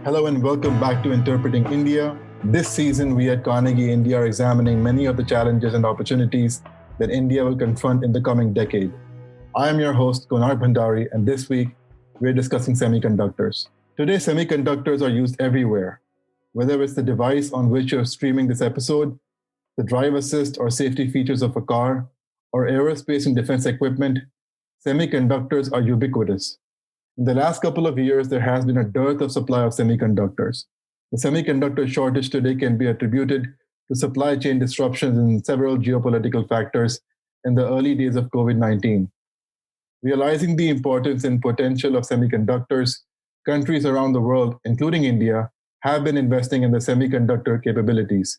Hello and welcome back to Interpreting India. This season, we at Carnegie India are examining many of the challenges and opportunities that India will confront in the coming decade. I am your host, Konar Bhandari, and this week, we're discussing semiconductors. Today, semiconductors are used everywhere. Whether it's the device on which you're streaming this episode, the drive assist or safety features of a car, or aerospace and defense equipment, semiconductors are ubiquitous. In the last couple of years, there has been a dearth of supply of semiconductors. The semiconductor shortage today can be attributed to supply chain disruptions and several geopolitical factors in the early days of COVID-19. Realizing the importance and potential of semiconductors, countries around the world, including India, have been investing in the semiconductor capabilities.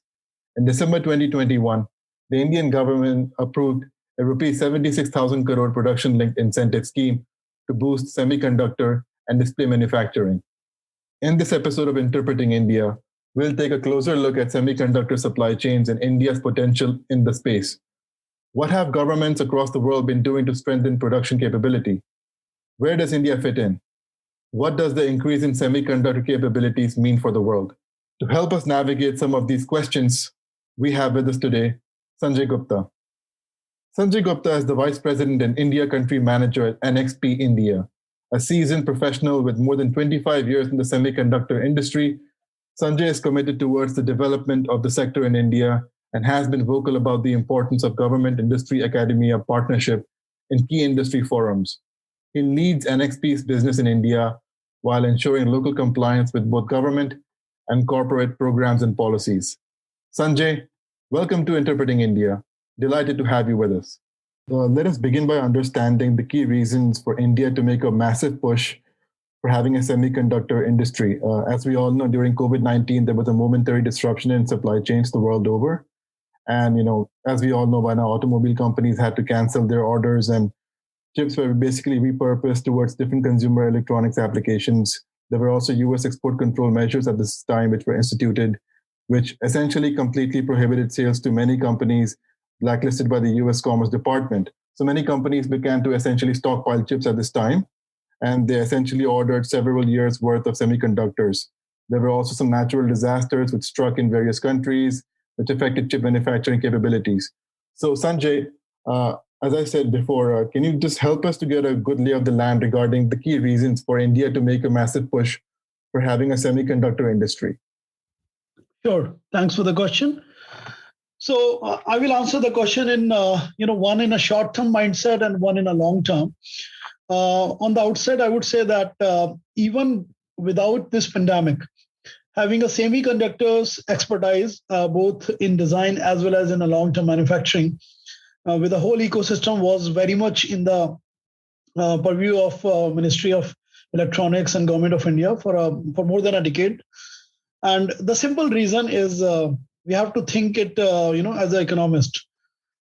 In December 2021, the Indian government approved a rupees 76,000 crore production-linked incentive scheme to boost semiconductor and display manufacturing. In this episode of Interpreting India, we'll take a closer look at semiconductor supply chains and India's potential in the space. What have governments across the world been doing to strengthen production capability? Where does India fit in? What does the increase in semiconductor capabilities mean for the world? To help us navigate some of these questions, we have with us today Sanjay Gupta. Sanjay Gupta is the Vice President and India Country Manager at NXP India. A seasoned professional with more than 25 years in the semiconductor industry, Sanjay is committed towards the development of the sector in India and has been vocal about the importance of government-industry academia partnership in key industry forums. He leads NXP's business in India while ensuring local compliance with both government and corporate programs and policies. Sanjay, welcome to Interpreting India. Delighted to have you with us. Let us begin by understanding the key reasons for India to make a massive push for having a semiconductor industry. As we all know, during COVID-19, there was a momentary disruption in supply chains the world over. And, as we all know by now, automobile companies had to cancel their orders and chips were basically repurposed towards different consumer electronics applications. There were also US export control measures at this time which were instituted, which essentially completely prohibited sales to many companies blacklisted by the US Commerce Department. So many companies began to essentially stockpile chips at this time, and they essentially ordered several years' worth of semiconductors. There were also some natural disasters which struck in various countries, which affected chip manufacturing capabilities. So Sanjay, as I said before, can you just help us to get a good lay of the land regarding the key reasons for India to make a massive push for having a semiconductor industry? Sure. Thanks for the question. So I will answer the question in, one in a short-term mindset and one in a long-term. On the outset, I would say that even without this pandemic, having a semiconductors expertise, both in design as well as in a long-term manufacturing, with the whole ecosystem was very much in the purview of Ministry of Electronics and Government of India for more than a decade. And the simple reason is we have to think it, as an economist,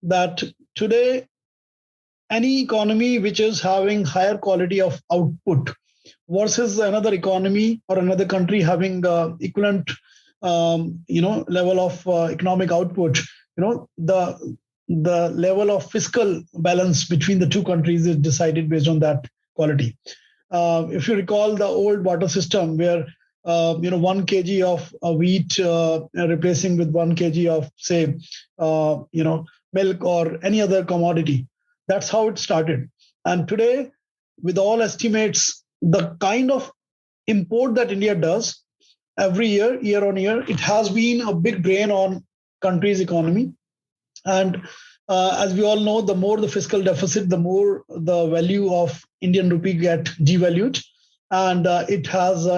that today any economy which is having higher quality of output versus another economy or another country having equivalent, level of economic output, the level of fiscal balance between the two countries is decided based on that quality. If you recall the old barter system where 1 kg of wheat replacing with 1 kg of, say, milk or any other commodity. That's how it started. And today, with all estimates, the kind of import that India does every year on year, it has been a big drain on country's economy. And as we all know, the more the fiscal deficit, the more the value of Indian rupee get devalued. And it has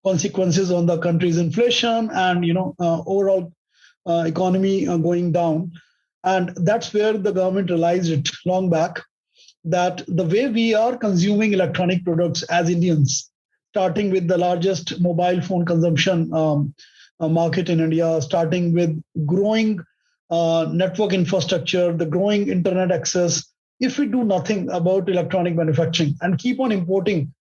consequences on the country's inflation and overall economy going down. And that's where the government realized it long back that the way we are consuming electronic products as Indians, starting with the largest mobile phone consumption market in India, starting with growing network infrastructure, the growing internet access, if we do nothing about electronic manufacturing and keep on importing,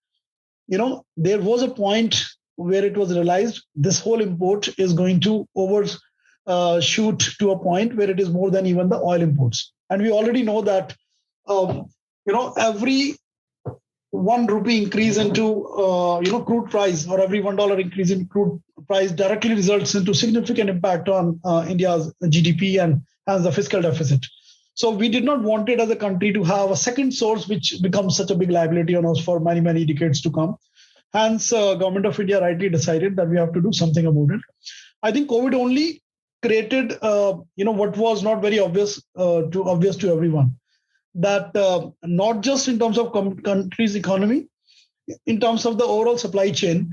there was a point where it was realized this whole import is going to overshoot to a point where it is more than even the oil imports. And we already know that, every ₹1 increase into crude price, or every $1 increase in crude price directly results into significant impact on India's GDP and has a fiscal deficit. So we did not want it as a country to have a second source which becomes such a big liability on us for many, many decades to come. Hence, government of India rightly decided that we have to do something about it. I think COVID only created, what was not very obvious to everyone, that not just in terms of country's economy, in terms of the overall supply chain,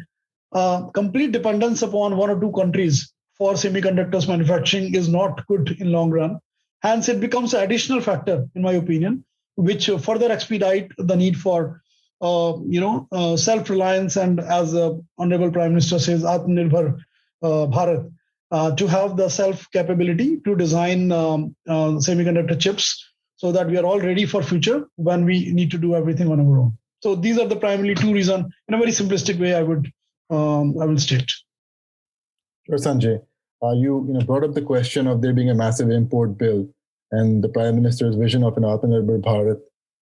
complete dependence upon one or two countries for semiconductors manufacturing is not good in long run. Hence, it becomes an additional factor, in my opinion, which further expedite the need for self-reliance, and as the Honorable Prime Minister says, Atmanirbhar Bharat, to have the self-capability to design semiconductor chips so that we are all ready for future when we need to do everything on our own. So these are the primarily two reasons. In a very simplistic way, I will state. Sure, Sanjay. You brought up the question of there being a massive import bill and the Prime Minister's vision of an Atmanirbhar Bharat.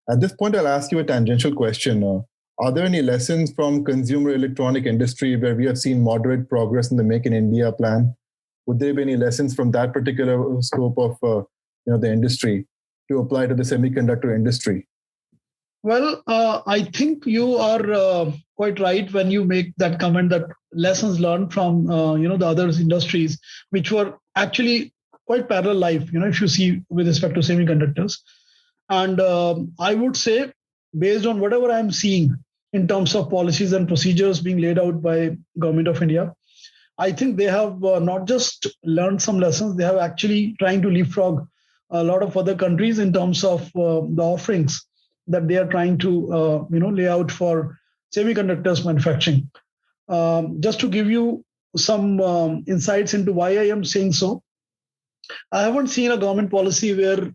At this point, I'll ask you a tangential question. Are there any lessons from consumer electronic industry where we have seen moderate progress in the Make in India plan? Would there be any lessons from that particular scope of the industry to apply to the semiconductor industry? Well, I think you are quite right when you make that comment that lessons learned from the other industries, which were actually quite parallel life, if you see with respect to semiconductors. And I would say, based on whatever I'm seeing in terms of policies and procedures being laid out by Government of India, I think they have not just learned some lessons, they have actually trying to leapfrog a lot of other countries in terms of the offerings that they are trying to lay out for semiconductors manufacturing. Just to give you some insights into why I am saying so, I haven't seen a government policy where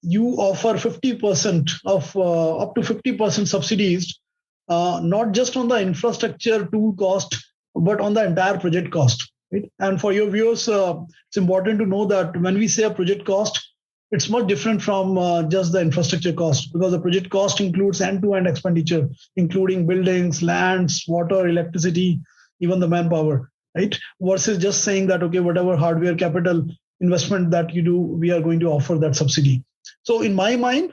you offer 50% of up to 50% subsidies, not just on the infrastructure tool cost, but on the entire project cost. Right? And for your viewers, it's important to know that when we say a project cost, it's much different from just the infrastructure cost, because the project cost includes end-to-end expenditure, including buildings, lands, water, electricity, even the manpower, right? Versus just saying that, okay, whatever hardware capital investment that you do, we are going to offer that subsidy. So in my mind,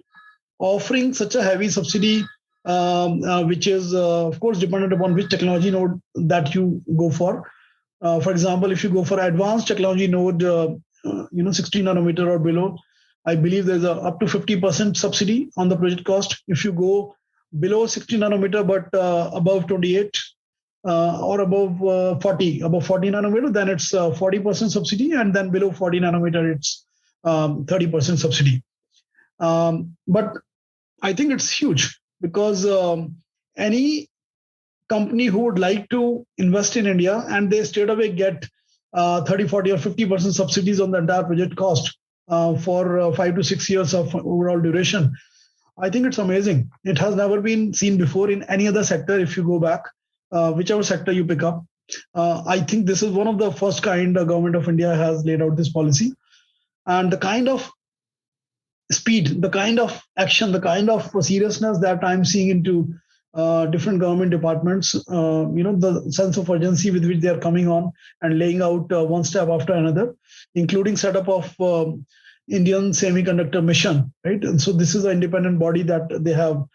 offering such a heavy subsidy, which is, of course, dependent upon which technology node that you go for. For example, if you go for advanced technology node, 16 nanometer or below, I believe there's up to 50% subsidy on the project cost. If you go below 60 nanometer, but above 28 or above 40 nanometer, then it's 40% subsidy. And then below 40 nanometer, it's 30% subsidy. But I think it's huge, because any company who would like to invest in India and they straight away get 30, 40 or 50% subsidies on the entire project cost for 5 to 6 years of overall duration, I think it's amazing. It has never been seen before in any other sector. If you go back, whichever sector you pick up, I think this is one of the first kind the Government of India has laid out this policy. And the kind of speed, the kind of action, the kind of seriousness that I'm seeing into different government departments, the sense of urgency with which they are coming on and laying out one step after another, including setup of Indian Semiconductor Mission, right? And so this is an independent body that they have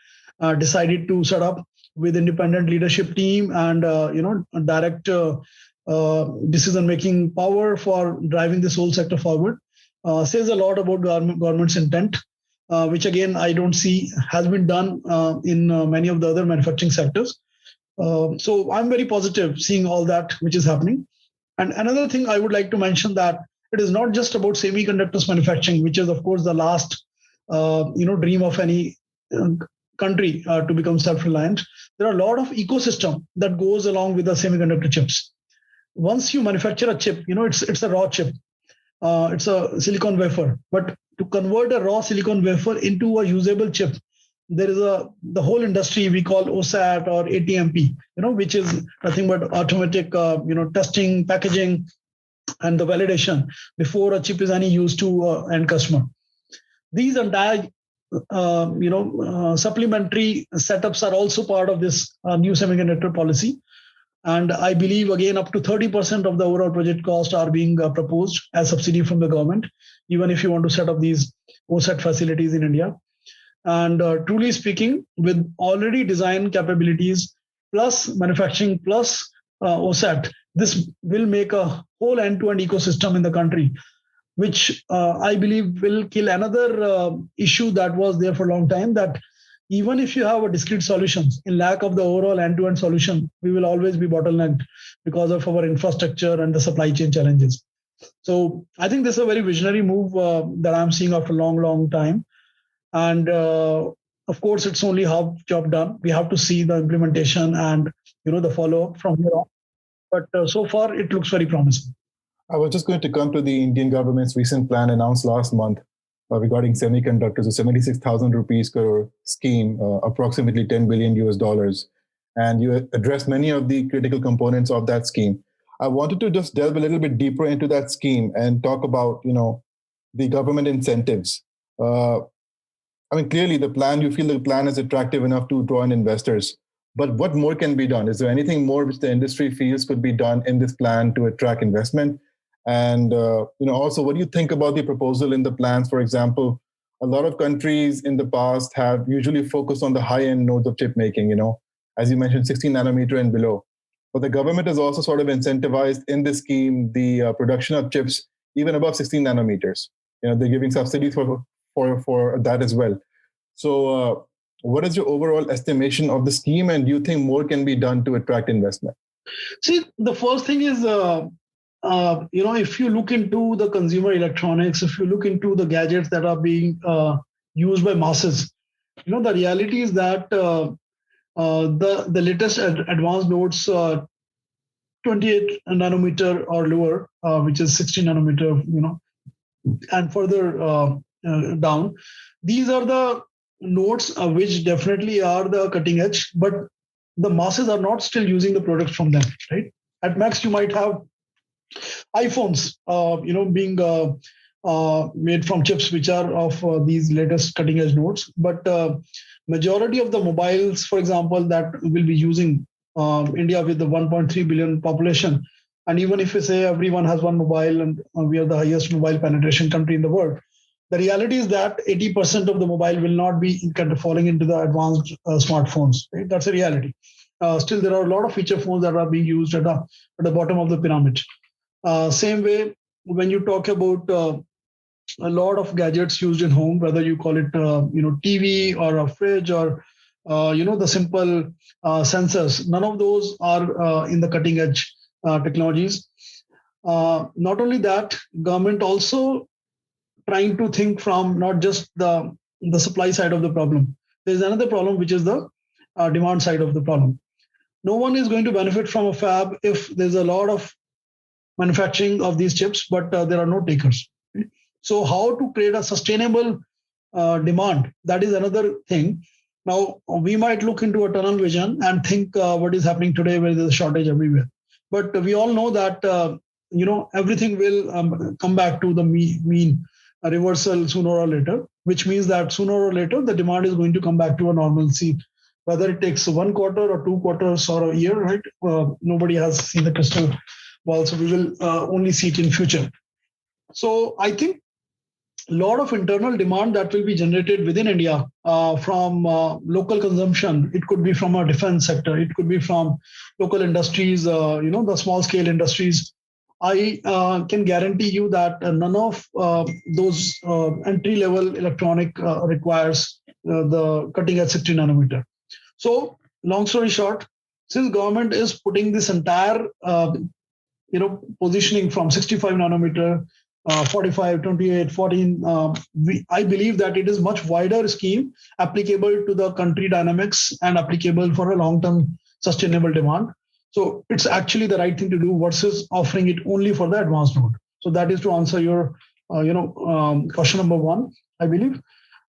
decided to set up with independent leadership team and direct decision-making power for driving this whole sector forward. Says a lot about government's intent, which again I don't see has been done in many of the other manufacturing sectors. So I'm very positive seeing all that which is happening. And another thing I would like to mention that it is not just about semiconductors manufacturing, which is of course the last dream of any country to become self-reliant. There are a lot of ecosystem that goes along with the semiconductor chips. Once you manufacture a chip, it's a raw chip. It's a silicon wafer, but to convert a raw silicon wafer into a usable chip, there is the whole industry we call OSAT or ATMP, which is nothing but automatic, testing, packaging, and the validation before a chip is any used to end customer. These entire supplementary setups are also part of this new semiconductor policy. And I believe, again, up to 30% of the overall project cost are being proposed as subsidy from the government, even if you want to set up these OSAT facilities in India. And truly speaking, with already design capabilities plus manufacturing plus OSAT, this will make a whole end-to-end ecosystem in the country, which I believe will kill another issue that was there for a long time, that even if you have a discrete solutions, in lack of the overall end-to-end solution, we will always be bottlenecked because of our infrastructure and the supply chain challenges. So I think this is a very visionary move that I'm seeing after a long, long time. And of course, it's only half job done. We have to see the implementation and the follow-up from here on. But so far, it looks very promising. I was just going to come to the Indian government's recent plan announced last month regarding semiconductors, a 76,000 rupees crore scheme, approximately 10 billion US dollars. And you addressed many of the critical components of that scheme. I wanted to just delve a little bit deeper into that scheme and talk about, the government incentives. Clearly you feel the plan is attractive enough to draw in investors. But what more can be done? Is there anything more which the industry feels could be done in this plan to attract investment? And also, what do you think about the proposal in the plans? For example, a lot of countries in the past have usually focused on the high-end nodes of chip making, as you mentioned, 16 nanometer and below. But the government has also sort of incentivized in this scheme the production of chips even above 16 nanometers. They're giving subsidies for that as well. So what is your overall estimation of the scheme, and do you think more can be done to attract investment? See, the first thing is, if you look into the consumer electronics, if you look into the gadgets that are being used by masses, the reality is that the latest advanced nodes, 28 nanometer or lower, which is 16 nanometer, and further down, these are the nodes which definitely are the cutting edge, but the masses are not still using the products from them, right? At max, you might have iPhones, being made from chips which are of these latest cutting edge nodes. But majority of the mobiles, for example, that will be using India with the 1.3 billion population, and even if we say everyone has one mobile and we are the highest mobile penetration country in the world, the reality is that 80% of the mobile will not be kind of falling into the advanced smartphones. Right? That's a reality. Still, there are a lot of feature phones that are being used at the bottom of the pyramid. Same way, when you talk about a lot of gadgets used in home, whether you call it TV or a fridge or the simple sensors, none of those are in the cutting edge technologies. Not only that, government also trying to think from not just the supply side of the problem. There's another problem, which is the demand side of the problem. No one is going to benefit from a fab if there's a lot of manufacturing of these chips, but there are no takers. So how to create a sustainable demand? That is another thing. Now, we might look into a tunnel vision and think what is happening today where there's a shortage everywhere. But we all know that, everything will come back to the mean reversal sooner or later, which means that sooner or later, the demand is going to come back to a normalcy. Whether it takes 1 quarter or 2 quarters or a year, right? Nobody has seen the crystal ball, so we will only see it in future. So I think a lot of internal demand that will be generated within India from local consumption. It could be from a defense sector. It could be from local industries, the small scale industries. I can guarantee you that none of those entry level electronic requires the cutting edge 16 nanometer. So long story short, since government is putting this entire positioning from 65 nanometer, 45, 28, 14, I believe that it is much wider scheme applicable to the country dynamics and applicable for a long-term sustainable demand. So it's actually the right thing to do versus offering it only for the advanced node. So that is to answer your, question number one, I believe.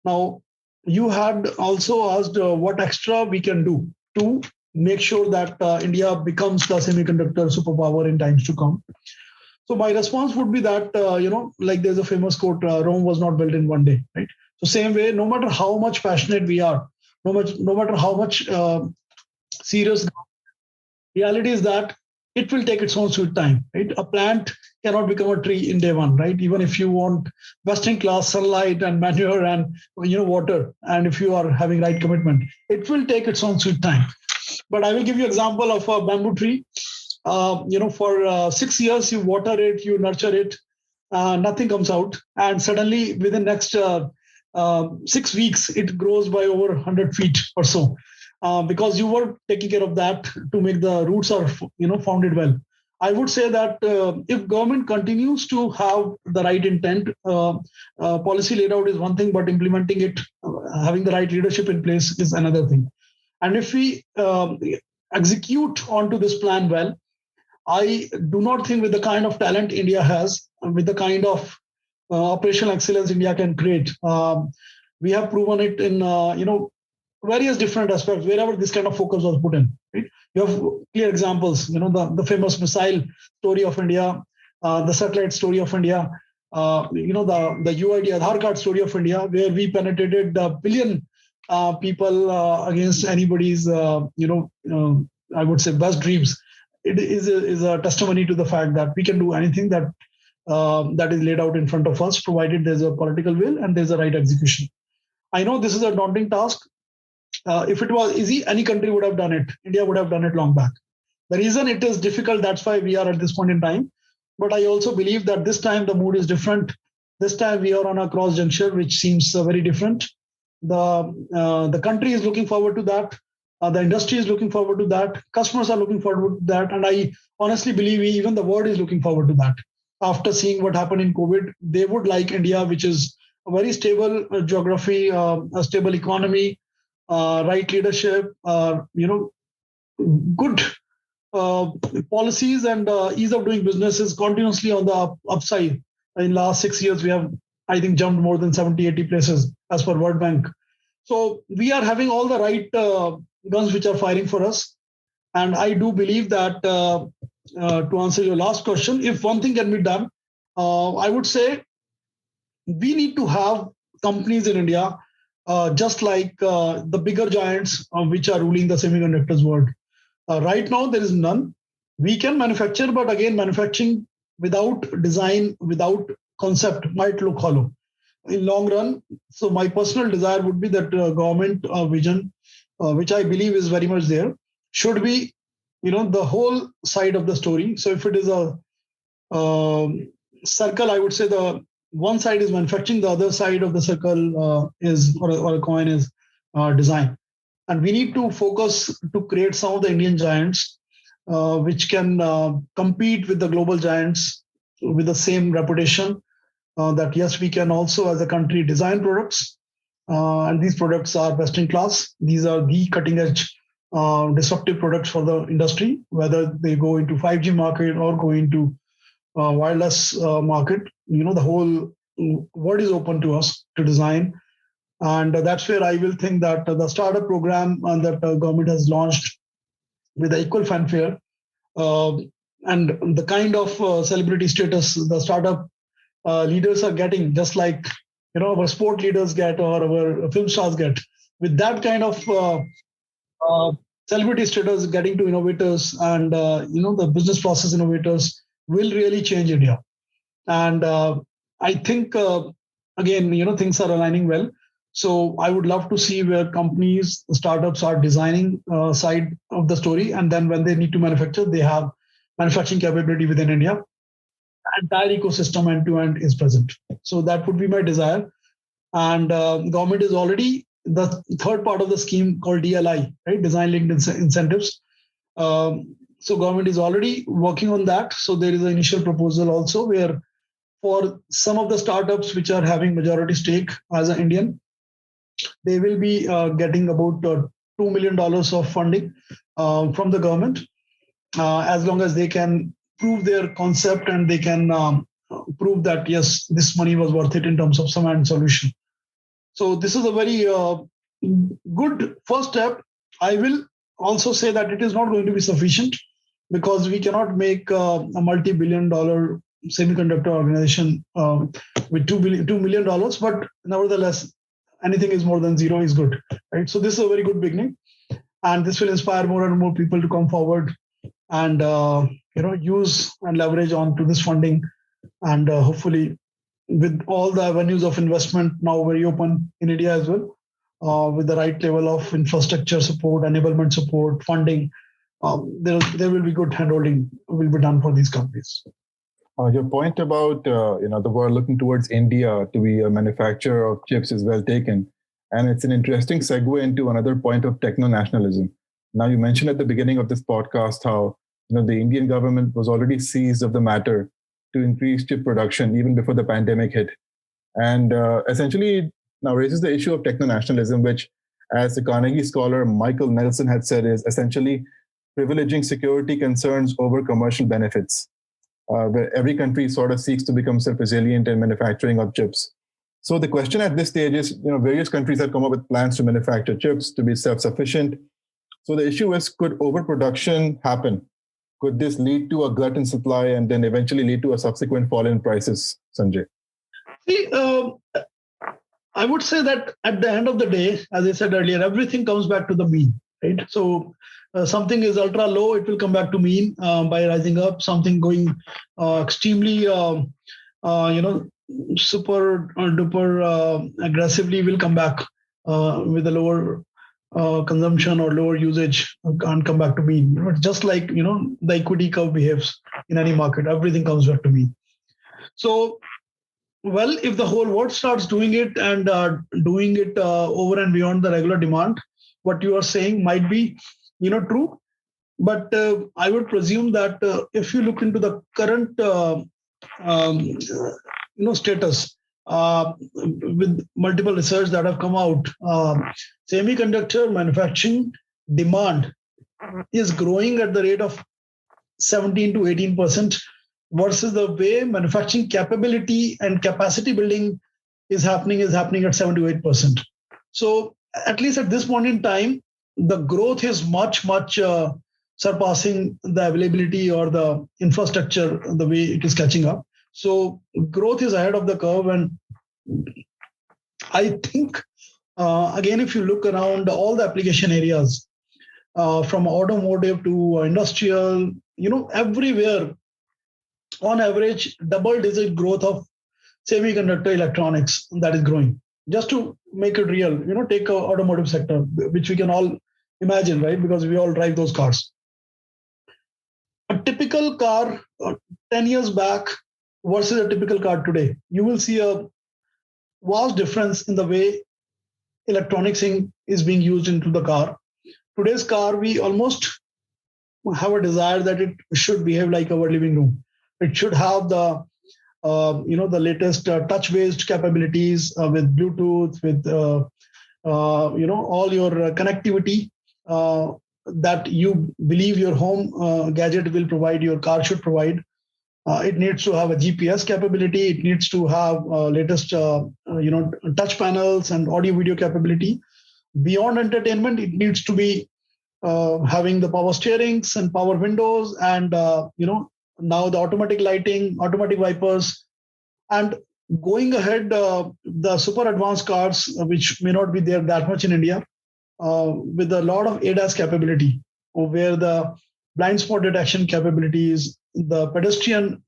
Now, you had also asked what extra we can do to make sure that India becomes the semiconductor superpower in times to come. So my response would be that, like there's a famous quote, Rome was not built in one day, right? So same way, no matter how much passionate we are, no matter how much serious, reality is that it will take its own sweet time, right? A plant cannot become a tree in day one, right? Even if you want best in class sunlight and manure and water, and if you are having right commitment, it will take its own sweet time. But I will give you example of a bamboo tree. For 6 years you water it, you nurture it, nothing comes out, and suddenly within next 6 weeks it grows by over 100 feet or so, because you were taking care of that to make the roots are founded well. I would say that if government continues to have the right intent, policy laid out is one thing, but implementing it, having the right leadership in place is another thing. And if we execute onto this plan well, I do not think with the kind of talent India has, with the kind of operational excellence India can create, we have proven it in various different aspects wherever this kind of focus was put in. Right? You have clear examples. The famous missile story of India, the satellite story of India, the UID Aadhaar card story of India, where we penetrated a billion people against anybody's I would say best dreams. It is a testimony to the fact that we can do anything that is laid out in front of us, provided there's a political will and there's a right execution. I know this is a daunting task. If it was easy, any country would have done it. India would have done it long back. The reason it is difficult, that's why we are at this point in time. But I also believe that this time the mood is different. This time we are on a cross juncture, which seems very different. The country is looking forward to that. The industry is looking forward to that. Customers are looking forward to that. And I honestly believe even the world is looking forward to that. After seeing what happened in COVID, they would like India, which is a very stable geography, a stable economy, right leadership, good policies, and ease of doing business is continuously on the upside. In last 6 years, we have, I think, jumped more than 70, 80 places as per World Bank. So we are having all the right guns which are firing for us. And I do believe that, to answer your last question, if one thing can be done, I would say we need to have companies in India just like the bigger giants which are ruling the semiconductors world. Right now, there is none. We can manufacture, but again, manufacturing without design, without concept might look hollow in long run. So my personal desire would be that government vision, which I believe is very much there, should be, the whole side of the story. So if it is a circle, I would say the one side is manufacturing, the other side of the circle is, or a coin is design. And we need to focus to create some of the Indian giants which can compete with the global giants with the same reputation. That yes, we can also as a country design products, and these products are best in class. These are the cutting edge disruptive products for the industry, whether they go into 5G market or go into wireless market. The whole world is open to us to design. And that's where I will think that the startup program that the government has launched with the equal fanfare, and the kind of celebrity status the startup leaders are getting, just like our sport leaders get or our film stars get, with that kind of celebrity status getting to innovators and the business process innovators will really change India. And I think again, things are aligning well. So I would love to see where companies, startups are designing side of the story, and then when they need to manufacture, they have manufacturing capability within India. Entire ecosystem end to end is present. So that would be my desire. And government is already the third part of the scheme called DLI, right? Design linked incentives. So government is already working on that. So there is an initial proposal also where for some of the startups which are having majority stake as an Indian, they will be getting about $2 million of funding from the government, as long as they can prove their concept and they can prove that, yes, this money was worth it in terms of some end solution. So this is a very good first step. I will also say that it is not going to be sufficient, because we cannot make a multi-billion-dollar semiconductor organization with $2 million. But nevertheless, anything is more than zero is good, right? So this is a very good beginning, and this will inspire more and more people to come forward and use and leverage onto this funding, and hopefully with all the avenues of investment now very open in India as well, with the right level of infrastructure support, enablement support, funding, there will be good handholding will be done for these companies. Your point about the world looking towards India to be a manufacturer of chips is well taken, and it's an interesting segue into another point of techno nationalism. Now, you mentioned at the beginning of this podcast how the Indian government was already seized of the matter to increase chip production even before the pandemic hit, and essentially now raises the issue of techno nationalism, which, as the Carnegie scholar Michael Nelson had said, is essentially privileging security concerns over commercial benefits, where every country sort of seeks to become self-resilient in manufacturing of chips. So the question at this stage is, various countries have come up with plans to manufacture chips to be self-sufficient. So the issue is, could overproduction happen? Could this lead to a glut in supply and then eventually lead to a subsequent fall in prices, Sanjay? See, I would say that at the end of the day, as I said earlier, everything comes back to the mean, right? So something is ultra low, it will come back to mean by rising up. Something going extremely, super duper aggressively will come back with a lower consumption or lower usage and come back to mean. Just like the equity curve behaves in any market, everything comes back to mean. So, well, if the whole world starts doing it and doing it over and beyond the regular demand, what you are saying might be, true. But I would presume that if you look into the current, status with multiple research that have come out, semiconductor manufacturing demand is growing at the rate of 17 to 18%, versus the way manufacturing capability and capacity building is happening at 7 to 8%. So at least at this point in time, the growth is much surpassing the availability or the infrastructure the way it is catching up. So growth is ahead of the curve, and I think again, if you look around all the application areas, from automotive to industrial, everywhere, on average, double-digit growth of semiconductor electronics that is growing. Just to make it real, take a automotive sector, which we can all imagine, right? Because we all drive those cars. A typical car 10 years back versus a typical car today, you will see a vast difference in the way electronics is being used into the car. Today's car, we almost have a desire that it should behave like our living room. It should have the the latest touch-based capabilities with Bluetooth, with all your connectivity that you believe your home gadget will provide, your car should provide. It needs to have a GPS capability. It needs to have latest touch panels and audio video capability. Beyond entertainment, it needs to be having the power steerings and power windows, and now the automatic lighting, automatic wipers, and going ahead, the super advanced cars, which may not be there that much in India, with a lot of ADAS capability, where the blind spot detection capabilities, the pedestrian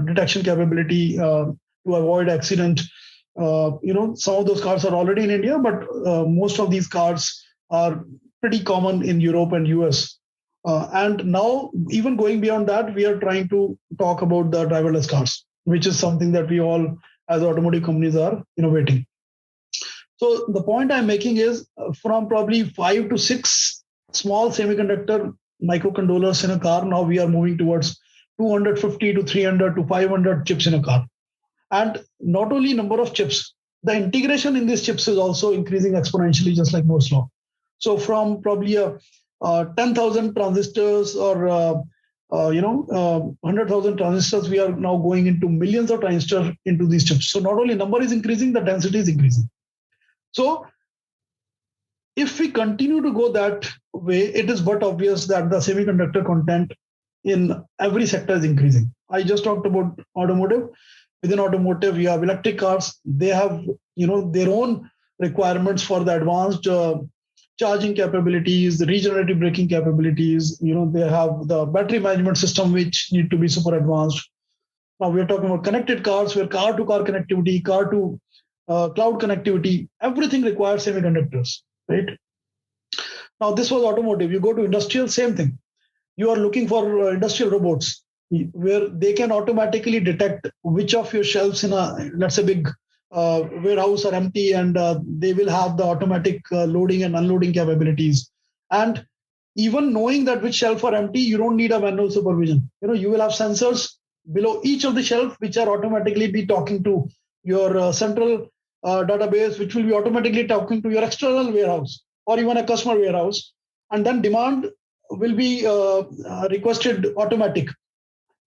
detection capability to avoid accident. Some of those cars are already in India, but most of these cars are pretty common in Europe and US. And now, even going beyond that, we are trying to talk about the driverless cars, which is something that we all, as automotive companies, are innovating. So the point I'm making is, from probably 5 to 6 small semiconductor microcontrollers in a car, now we are moving towards 250 to 300 to 500 chips in a car. And not only number of chips, the integration in these chips is also increasing exponentially, just like Moore's law. So from probably 10,000 transistors or 100,000 transistors, we are now going into millions of transistors into these chips. So not only number is increasing, the density is increasing. So if we continue to go that way, it is but obvious that the semiconductor content in every sector is increasing. I just talked about automotive. Within automotive, you have electric cars. They have their own requirements for the advanced charging capabilities, the regenerative braking capabilities. They have the battery management system, which need to be super advanced. Now we're talking about connected cars, where car-to-car connectivity, car to cloud connectivity, everything requires semiconductors, right? Now this was automotive. You go to industrial, same thing. You are looking for industrial robots where they can automatically detect which of your shelves in a, let's say, big warehouse are empty, and they will have the automatic loading and unloading capabilities. And even knowing that which shelf are empty, you don't need a manual supervision. You will have sensors below each of the shelf which are automatically be talking to your central database, which will be automatically talking to your external warehouse or even a customer warehouse, and then demand will be requested automatic.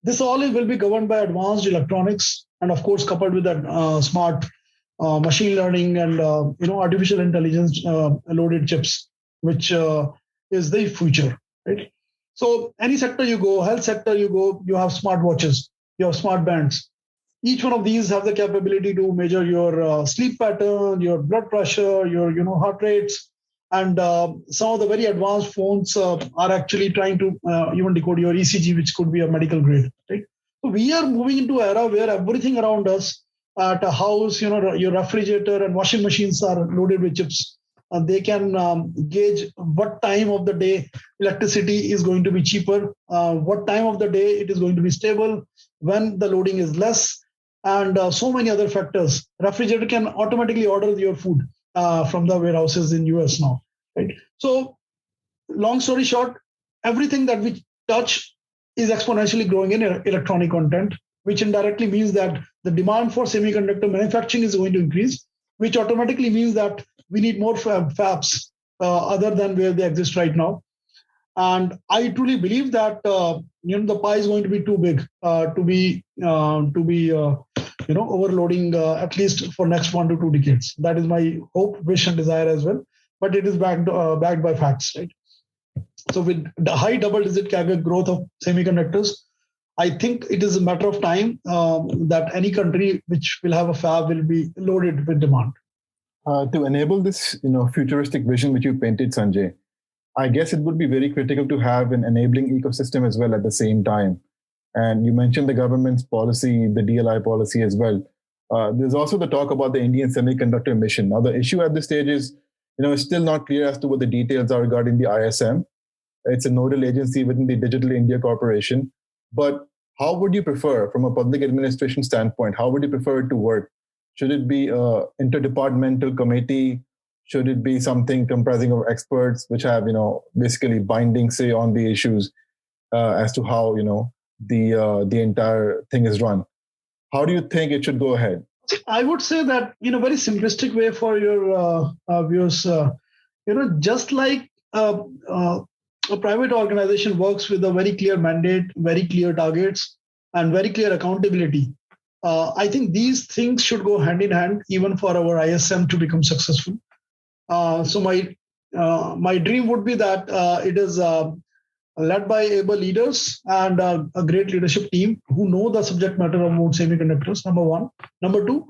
This all will be governed by advanced electronics, and of course coupled with that smart machine learning and artificial intelligence loaded chips, which is the future, right? So any sector you go, health sector you go, you have smart watches, you have smart bands. Each one of these have the capability to measure your sleep pattern, your blood pressure, your heart rates, and some of the very advanced phones are actually trying to even decode your ECG, which could be a medical grade, right? So we are moving into an era where everything around us at a house, your refrigerator and washing machines are loaded with chips. They can gauge what time of the day electricity is going to be cheaper, what time of the day it is going to be stable, when the loading is less, and so many other factors. Refrigerator can automatically order your food from the warehouses in US now, right? So long story short, everything that we touch is exponentially growing in electronic content, which indirectly means that the demand for semiconductor manufacturing is going to increase, which automatically means that we need more fabs other than where they exist right now. And I truly believe that the pie is going to be too big to be overloading at least for next 1 to 2 decades. That is my hope, wish, and desire as well. But it is backed by facts, right? So with the high double-digit CAGR growth of semiconductors, I think it is a matter of time that any country which will have a fab will be loaded with demand. To enable this, futuristic vision which you painted, Sanjay, I guess it would be very critical to have an enabling ecosystem as well at the same time. And you mentioned the government's policy, the DLI policy as well. There's also the talk about the Indian semiconductor mission. Now, the issue at this stage is, it's still not clear as to what the details are regarding the ISM. It's a nodal agency within the Digital India Corporation. But how would you prefer, from a public administration standpoint, how would you prefer it to work? Should it be an interdepartmental committee? Should it be something comprising of experts which have, basically binding say on the issues as to how, the entire thing is run? How do you think it should go ahead? I would say that, in a very simplistic way for your viewers, just like a private organization works with a very clear mandate, very clear targets, and very clear accountability. I think these things should go hand in hand, even for our ISM to become successful. So my dream would be that it is led by able leaders and a great leadership team who know the subject matter about semiconductors, number one. Number two,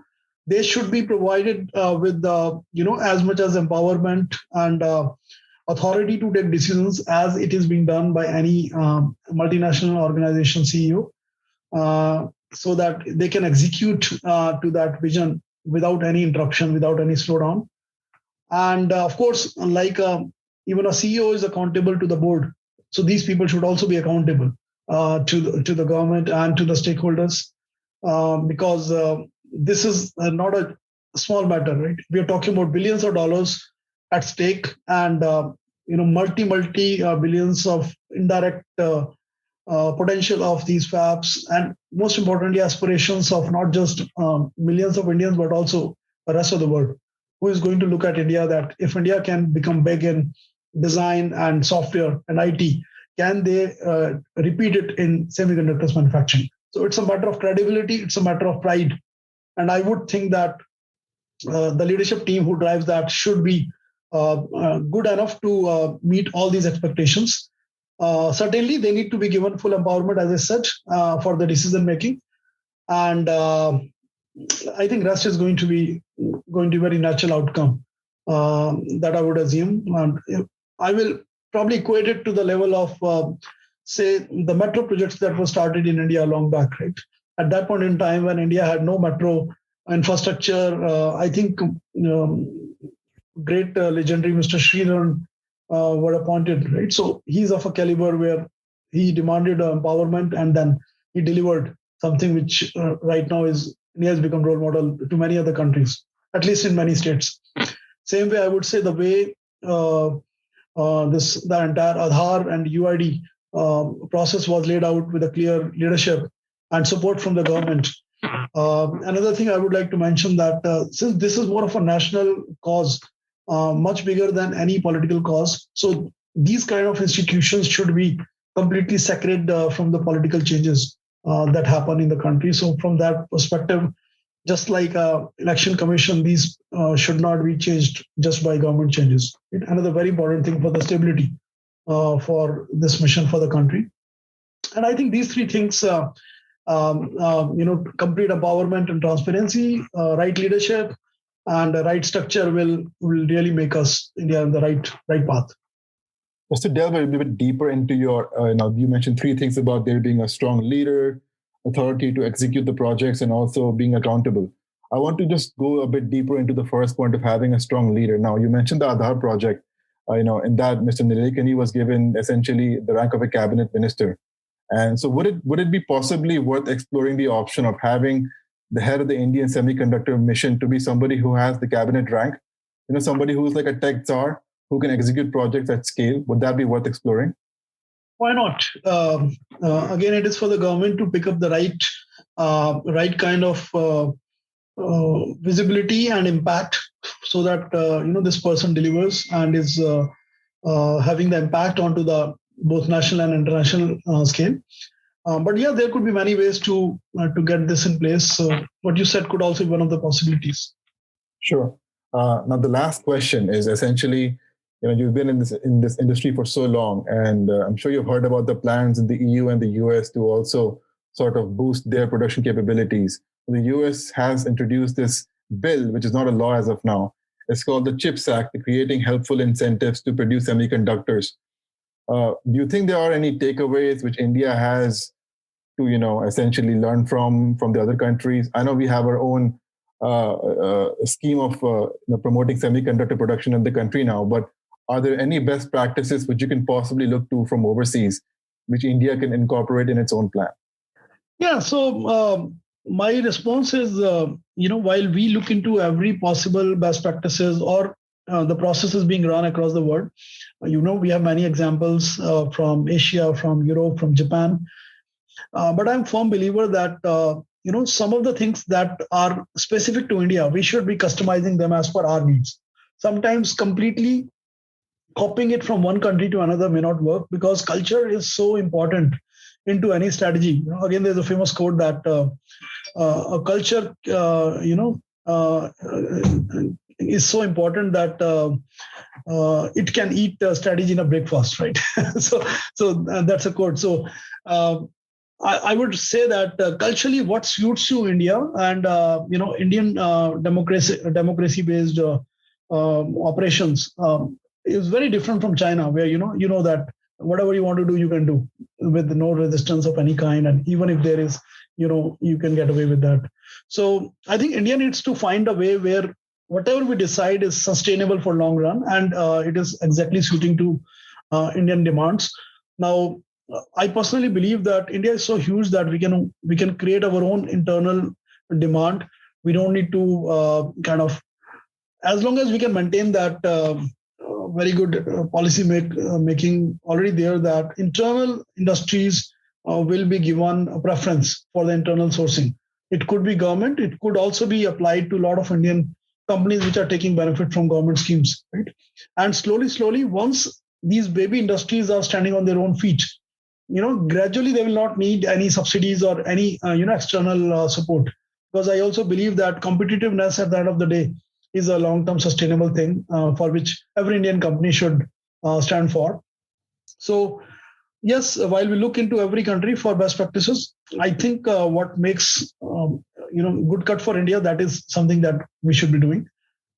they should be provided with as much as empowerment and authority to take decisions as it is being done by any multinational organization CEO, so that they can execute to that vision without any interruption, without any slowdown. And of course, like even a CEO is accountable to the board, so these people should also be accountable to the government and to the stakeholders, because this is not a small matter, right? We are talking about billions of dollars at stake, and multi billions of indirect potential of these fabs, and most importantly, aspirations of not just millions of Indians, but also the rest of the world, who is going to look at India, that if India can become big in design and software and IT, can they repeat it in semiconductors manufacturing? So it's a matter of credibility, it's a matter of pride. And I would think that the leadership team who drives that should be good enough to meet all these expectations. Certainly, they need to be given full empowerment, as I said, for the decision making. And I think rest is going to be very natural outcome that I would assume. And I will probably equate it to the level of, say, the metro projects that were started in India long back, right? At that point in time, when India had no metro infrastructure, I think great legendary Mr. Sridharan were appointed, right? So he's of a caliber where he demanded empowerment and then he delivered something which right now is India has become role model to many other countries, at least in many states. Same way, I would say the way the entire Aadhaar and UID process was laid out with a clear leadership and support from the government. Another thing I would like to mention that since this is more of a national cause, much bigger than any political cause, so these kind of institutions should be completely separate from the political changes that happen in the country. So from that perspective, just like election commission, these should not be changed just by government changes. Another very important thing for the stability for this mission for the country. And I think these three things, complete empowerment and transparency, right leadership, and the right structure will really make us India on the right path. Just to delve a little bit deeper into your, you mentioned three things about there being a strong leader, authority to execute the projects, and also being accountable. I want to just go a bit deeper into the first point of having a strong leader. Now, you mentioned the Aadhaar project. In that, Mr. Nilekani was given essentially the rank of a cabinet minister. And so would it be possibly worth exploring the option of having the head of the Indian Semiconductor mission to be somebody who has the cabinet rank, somebody who's like a tech czar who can execute projects at scale? Would that be worth exploring? Why not? Again, it is for the government to pick up the right kind of visibility and impact, so that this person delivers and is having the impact onto the both national and international scale. But yeah, there could be many ways to get this in place. So what you said could also be one of the possibilities. Sure. Now the last question is essentially, you've been in this industry for so long, and I'm sure you've heard about the plans in the EU and the US to also sort of boost their production capabilities. The US has introduced this bill, which is not a law as of now. It's called the CHIPS Act, creating helpful incentives to produce semiconductors. Do you think there are any takeaways which India has to, essentially learn from the other countries? I know we have our own scheme of promoting semiconductor production in the country now, but are there any best practices which you can possibly look to from overseas, which India can incorporate in its own plan? Yeah, so my response is, while we look into every possible best practices or the processes being run across the world, we have many examples from Asia, from Europe, from Japan. But I'm a firm believer that, some of the things that are specific to India, we should be customizing them as per our needs. Sometimes completely copying it from one country to another may not work, because culture is so important into any strategy. Again, there's a famous quote that a culture, is so important that it can eat a strategy in a breakfast, right? so that's a quote. So I would say that culturally, what suits to India and Indian democracy-based operations is very different from China, where that whatever you want to do, you can do with no resistance of any kind, and even if there is, you can get away with that. So I think India needs to find a way where whatever we decide is sustainable for long run, and it is exactly suiting to Indian demands. Now, I personally believe that India is so huge that we can create our own internal demand. We don't need to as long as we can maintain that very good policy making already there, that internal industries will be given a preference for the internal sourcing. It could be government. It could also be applied to a lot of Indian companies which are taking benefit from government schemes, right? And slowly, once these baby industries are standing on their own feet, gradually they will not need any subsidies or any external support. Because I also believe that competitiveness at the end of the day is a long-term sustainable thing for which every Indian company should stand for. So yes, while we look into every country for best practices, I think what makes good cut for India, that is something that we should be doing.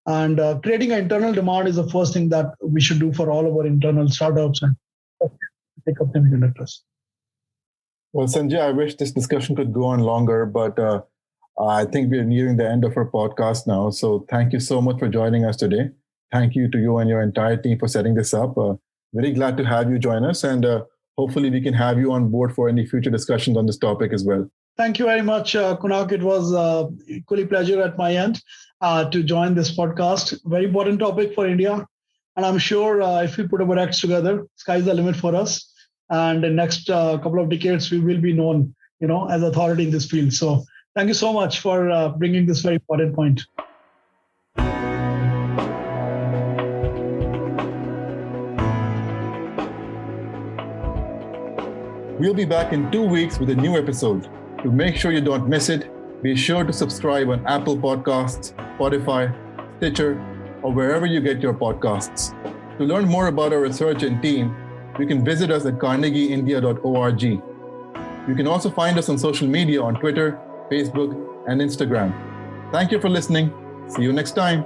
And creating an internal demand is the first thing that we should do for all of our internal startups and take up semiconductors. Well, Sanjay, I wish this discussion could go on longer, but I think we're nearing the end of our podcast now. So thank you so much for joining us today. Thank you to you and your entire team for setting this up. Very glad to have you join us, and hopefully we can have you on board for any future discussions on this topic as well. Thank you very much, Kunak. It was equally pleasure at my end to join this podcast. Very important topic for India. And I'm sure if we put our acts together, sky's the limit for us. And the next couple of decades, we will be known, as authority in this field. So thank you so much for bringing this very important point. We'll be back in 2 weeks with a new episode. To make sure you don't miss it, be sure to subscribe on Apple Podcasts, Spotify, Stitcher, or wherever you get your podcasts. To learn more about our research and team, you can visit us at carnegieindia.org. You can also find us on social media on Twitter, Facebook, and Instagram. Thank you for listening. See you next time.